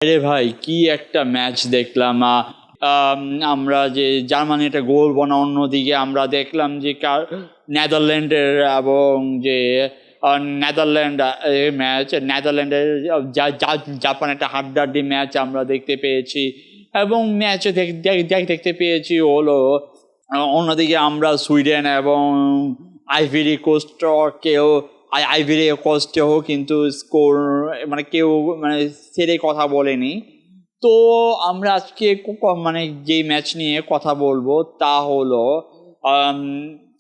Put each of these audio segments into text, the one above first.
আরে ভাই কি একটা ম্যাচ দেখলাম। আম, আমরা যে জার্মানি একটা গোল বানা, অন্যদিকে আমরা দেখলাম যে নেদারল্যান্ডের এবং যে নেদারল্যান্ড ম্যাচ, নেদারল্যান্ডের জাপান একটা হাড্ডাহাড্ডি ম্যাচ আমরা দেখতে পেয়েছি। এবং ম্যাচে দেখতে পেয়েছি হলো অন্যদিকে আমরা সুইডেন এবং আইভরি কোস্টকেও আইভরি কোস্টেও কিন্তু স্কোর মানে কেউ মানে ছেড়ে কথা বলেনি। তো আমরা আজকে মানে যে ম্যাচ নিয়ে কথা বলবো তা হলো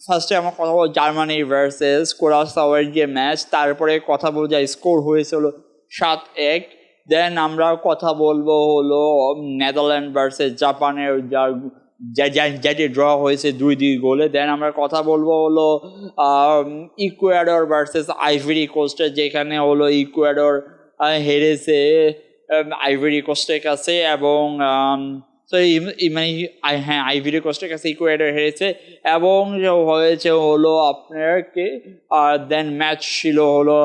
ফার্স্টে আমার কথা বলবো জার্মানি ভার্সেস কুরাসাওয়ের যে ম্যাচ, তারপরে কথা বলবো যা স্কোর হয়েছে হলো 7-1। দেন আমরা কথা বলবো হলো নেদারল্যান্ড ভার্সেস জাপানের যেটি ড্র হয়েছে 2-2 গোলে। দেন আমরা কথা বলবো হলো ইকুয়েডর ভার্সেস আইভরি কোস্টের, যেখানে হলো ইকুয়েডর হেরেছে আইভরি কোস্টের কাছে। এবং মানে হ্যাঁ, আইভরি কোস্টের কাছে ইকুয়েডর হেরেছে। এবং হয়েছে হলো আপনার কে দেন ম্যাচ ছিল হলো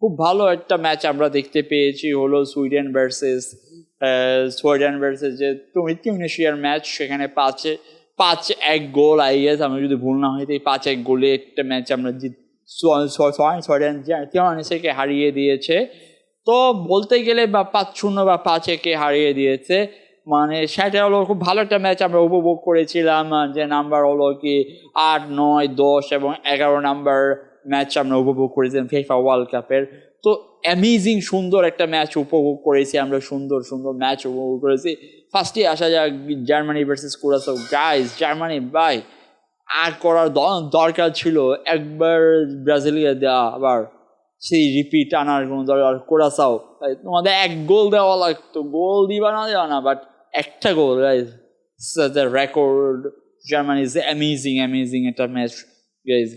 খুব ভালো একটা ম্যাচ আমরা দেখতে পেয়েছি হলো সুইডেন ভার্সেস যে টিউনিশিয়ার ম্যাচ। সেখানে 5-1 গোল, আই গেস আমি যদি ভুল না হয়, 5-1 গোলে একটা ম্যাচ আমরা সুইডেন টিউনিশিয়াকে হারিয়ে দিয়েছে। তো বলতে গেলে বা 5-0 বা 5-1 হারিয়ে দিয়েছে, মানে সেটা হলো খুব ভালো একটা ম্যাচ আমরা উপভোগ করেছিলাম। যে নাম্বার হলো কি 8, 9, 10 এবং 11 নাম্বার ম্যাচ আমরা উপভোগ করেছিলাম ফিফা ওয়ার্ল্ড কাপের। তো অ্যামেজিং সুন্দর একটা ম্যাচ উপভোগ করেছি আমরা, সুন্দর সুন্দর ম্যাচ উপভোগ করেছি। ফার্স্টে আসা যাক জার্মানি ভার্সেস কুরাসাও। গাইস, জার্মানি ভাই আর করার দরকার ছিল একবার ব্রাজিলিয়া দেওয়া, আবার সেই রিপিট আনার কোনো দরকার। কুরাসাও তোমাদের এক গোল দেওয়া লাগতো, গোল দিবা না দেওয়া না, বাট একটা goal. Guys, record Germany is amazing amazing একটা ম্যাচ গাইস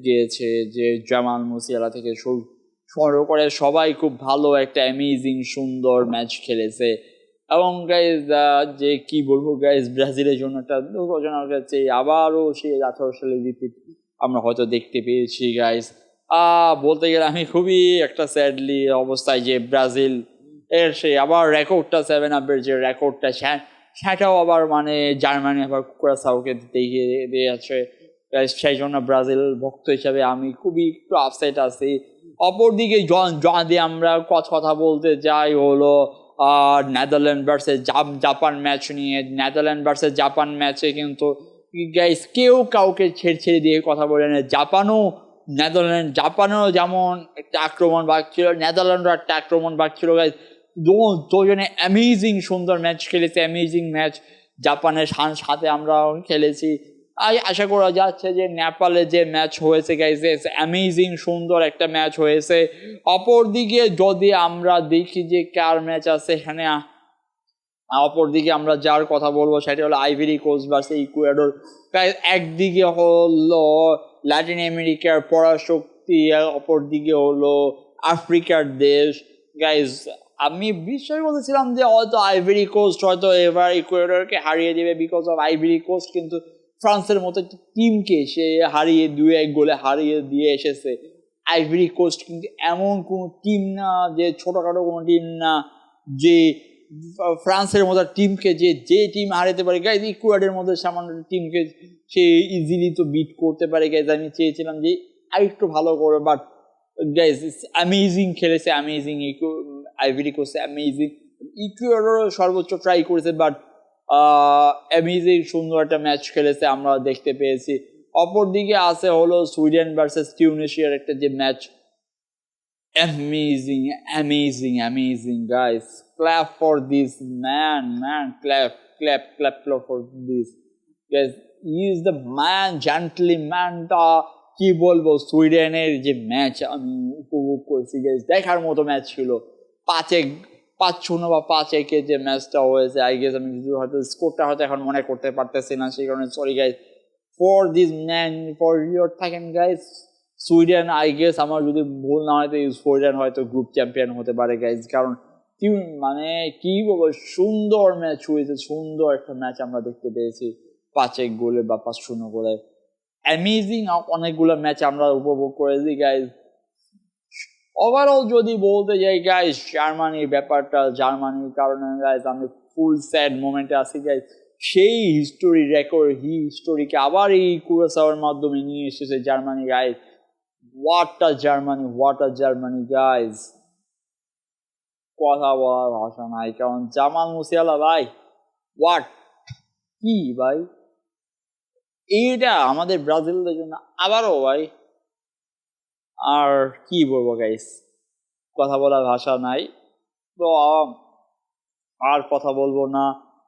গিয়েছে। যে জামাল মুসিয়ালা থেকে শুরু করে সবাই খুব ভালো একটা অ্যামেজিং সুন্দর ম্যাচ খেলেছে। এবং গাইজ যে কি বলবো গাইজ, ব্রাজিলের জন্য একটা দুঃখজনক হচ্ছে আবারও সেই 18 সালে রিপিট আমরা হয়তো দেখতে পেয়েছি গাইজ। বলতে গেলে আমি খুবই একটা স্যাডলি অবস্থায় যে ব্রাজিল এর সেই আবার রেকর্ডটা 7-আপের যে রেকর্ডটা সেটাও আবার মানে জার্মানি আবার কুরাসাওকে দিয়ে আছে। সেই জন্য ব্রাজিল ভক্ত হিসাবে আমি খুবই একটু আপসেট আছি। অপরদিকে যদি আমরা কথা বলতে যাই হলো নেদারল্যান্ড ভার্সেস জাপান ম্যাচ নিয়ে। নেদারল্যান্ড ভার্সেস জাপান ম্যাচে কিন্তু গাইস কেউ কাউকে ছেড়ে দিয়ে কথা বলে না। জাপানও যেমন একটা আক্রমণ ভাগ ছিল, নেদারল্যান্ডও একটা আক্রমণ ভাগ ছিল। গাইস দুজনে অ্যামেজিং সুন্দর ম্যাচ খেলেছে, অ্যামেজিং ম্যাচ জাপানের সাথে আমরা খেলেছি। আশা করা যাচ্ছে যে নেপালে যে ম্যাচ হয়েছে গাইস, অ্যামেজিং সুন্দর একটা ম্যাচ হয়েছে। অপরদিকে যদি আমরা দেখি যে কার ম্যাচ আছে এখানে, অপরদিকে আমরা যার কথা বলবো সেটা হলো আইভরি কোস্ট ভার্সেস ইকুয়েডর। একদিকে হলো ল্যাটিন আমেরিকার পরাশক্তি, অপরদিকে হলো আফ্রিকার দেশ। গাইজ, আমি বিশ্বাস করেছিলাম যে হয়তো আইভরি কোস্ট হয়তো এবার ইকুয়েডরকে হারিয়ে দেবে বিকজ অফ আইভরি কোস্ট কিন্তু ফ্রান্সের মতো একটি টিমকে সে হারিয়ে 2-1 গোলে হারিয়ে দিয়ে এসেছে। আইভরি কোস্ট কিন্তু এমন কোনো টিম না, যে ছোটখাটো কোনো টিম না যে ফ্রান্সের মতো টিমকে যে টিম হারাতে পারে। গাইজ, ইকুয়েডরের মধ্যে সামান্য টিমকে সে ইজিলি তো বিট করতে পারে। গাইজ, আমি চেয়েছিলাম যে আরেকটু ভালো করে, বাট গাইজ অ্যামেজিং খেলেছে, amazing Ivory Coast amazing. Ecuador সর্বোচ্চ ট্রাই করেছে, বাট অ্যামেজিং সুন্দর একটা ম্যাচ খেলেছে আমরা দেখতে পেয়েছি। অপরদিকে আছে হলো সুইডেন ভার্সেস টিউনিশিয়ার একটা যে match, amazing, amazing, amazing, guys. Clap for this man, clap for this, guys. He is the man, gentleman. কি বলবো, সুইডেনের যে ম্যাচ আমি উপভোগ করেছি গাইস, দেখার মতো ম্যাচ ছিল। 5-0 বা 5-1 যে ম্যাচটা হয়েছে, আই গেস আমি হয়তো স্কোরটা হয়তো এখন মনে করতে পারতেছি না, সেই কারণে sorry guys for this man, for your থাকেন গাইস। সুইডেন, আই গেস আমার যদি ভুল না হয় তো সুইডেন হয়তো গ্রুপ চ্যাম্পিয়ন হতে পারে গাইজ। কারণ মানে কি বলবো, সুন্দর ম্যাচ হয়েছে, সুন্দর একটা ম্যাচ আমরা দেখতে পেয়েছি। 5-1 গোলে বা 5-0 গোলে অ্যামেজিং অনেকগুলো ম্যাচ আমরা উপভোগ করেছি গাইজ। ওভারঅল যদি বলতে যাই গাইস, জার্মানির ব্যাপারটা, জার্মানির কারণে গাইস আমি ফুল স্যাড মোমেন্টে আছি গাইস। সেই হিস্টোরি রেকর্ড হিস্টোরিকে আবার এই কুরাসাওয়ার মাধ্যমে নিয়ে এসেছে Germany guys. What a Germany guys, কথা বলার ভাষা নাই। কারণ জামাল মুসিয়ালা ভাই, হোয়াট, কি ভাই, এইটা আমাদের ব্রাজিলদের জন্য আবারও ভাই, আর কি বলবো গাইস, কথা বলার ভাষা নাই। তো আর কথা বলবো না,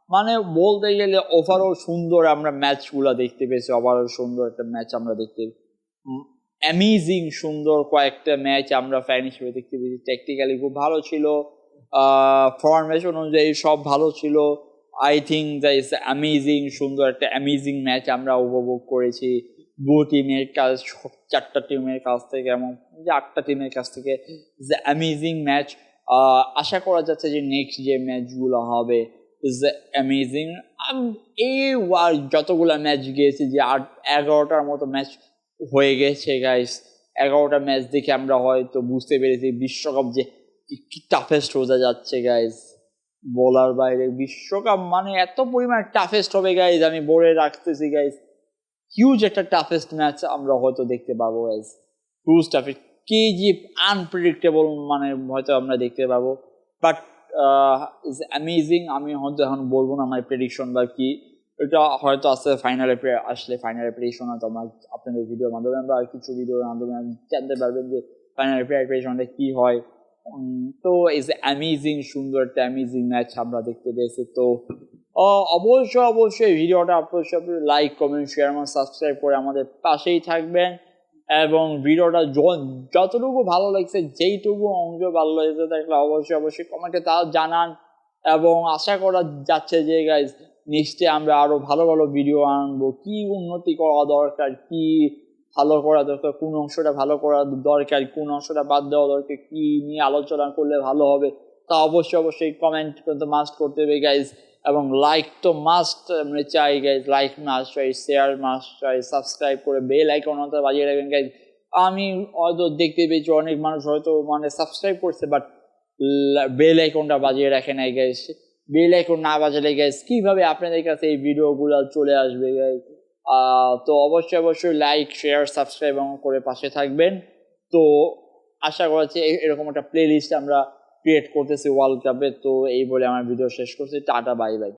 মানে বলতে গেলে ওভারঅল সুন্দর আমরা ম্যাচগুলো দেখতে পেয়েছি। ওভারঅল সুন্দর একটা ম্যাচ আমরা দেখতে, অ্যামেজিং সুন্দর কয়েকটা ম্যাচ আমরা ফ্যান হিসেবে দেখতে পেয়েছি। টেকনিক্যালি খুব ভালো ছিল, ফরমেশন অনুযায়ী সব ভালো ছিল। I think that is amazing সুন্দর একটা অ্যামেজিং ম্যাচ আমরা উপভোগ করেছি দু টিমের কাছ, চারটা টিমের কাছ থেকে এবং 8টা টিমের কাছ থেকে। Amazing match. আশা করা যাচ্ছে যে নেক্সট যে ম্যাচগুলো হবে ইজ অ্যামেজিং। এই যতগুলো ম্যাচ গিয়েছে, যে 11টার মতো ম্যাচ হয়ে গেছে গাইস, 11টা ম্যাচ দেখে আমরা হয়তো বুঝতে পেরেছি বিশ্বকাপ যে কি টাফেস্ট হতে যাচ্ছে গাইস, বলার বাইরে। বিশ্বকাপ মানে এত পরিমাণ টাফেস্ট হবে গাইস, আমি বলে রাখতেছি গাইস, হিউজ একটা টাফেস্ট ম্যাচ আমরা হয়তো দেখতে পাবো guys, huge toughest. KGF unpredictable মানে হয়তো আমরা দেখতে পাবো, বাট ইজ অ্যামেজিং। আমি হয়তো এখন বলবো না আমার প্রেডিকশন বা কি, এটা হয়তো আসলে ফাইনালে আসলে ফাইনালে প্রেডিকশন হয়তো আমার আপনাদের ভিডিওর মাধ্যমে বা কিছু ভিডিওর মাধ্যমে জানতে পারবেন যে ফাইনালে প্রেডিকশনটা কি হয়। তো ইজ অ্যামেজিং সুন্দর একটা অ্যামেজিং ম্যাচ আমরা দেখতে পেয়েছি। তো অবশ্যই ভিডিওটা অবশ্যই লাইক কমেন্ট শেয়ার এবং সাবস্ক্রাইব করে আমাদের পাশেই থাকবেন, এবং ভিডিওটা যতটুকু ভালো লাগছে, যেইটুকু অংশ ভালো লেগেছে থাকলে অবশ্যই কমেন্টে তাও জানান। এবং আশা করা যাচ্ছে যে গাইজ নেক্সটে আমরা আরো ভালো ভালো ভিডিও আনবো, কি উন্নতি করা দরকার, কি ভালো করা দরকার, কোন অংশটা ভালো করা দরকার, কোন অংশটা বাদ দেওয়া দরকার, কি নিয়ে আলোচনা করলে ভালো হবে, তা অবশ্যই কমেন্ট কিন্তু মাস্ট করতে হবে গাইজ। এবং লাইক তো মাস্ট মানে চাই গাইজ, লাইক মাস্ট চাই, শেয়ার মাস্ট চাই, সাবস্ক্রাইব করে বেল আইকন বাজিয়ে রাখবেন গাইজ। আমি হয়তো দেখতে পেয়েছি অনেক মানুষ হয়তো মানে সাবস্ক্রাইব করছে, বাট বেল আইকনটা বাজিয়ে রাখে নাই গাইজ। বেল আইকন না বাজালে গাইজ কিভাবে আপনাদের কাছে এই ভিডিওগুলো চলে আসবে গাইজ? তো অবশ্যই লাইক শেয়ার সাবস্ক্রাইব করে পাশে থাকবেন। তো আশা করছি এরকম একটা প্লে লিস্ট আমরা ক্রিয়েট করতেছি ওয়ার্ল্ড কাপে। তো এই বলে আমার ভিডিও শেষ করছি, টাটা বাই বাই।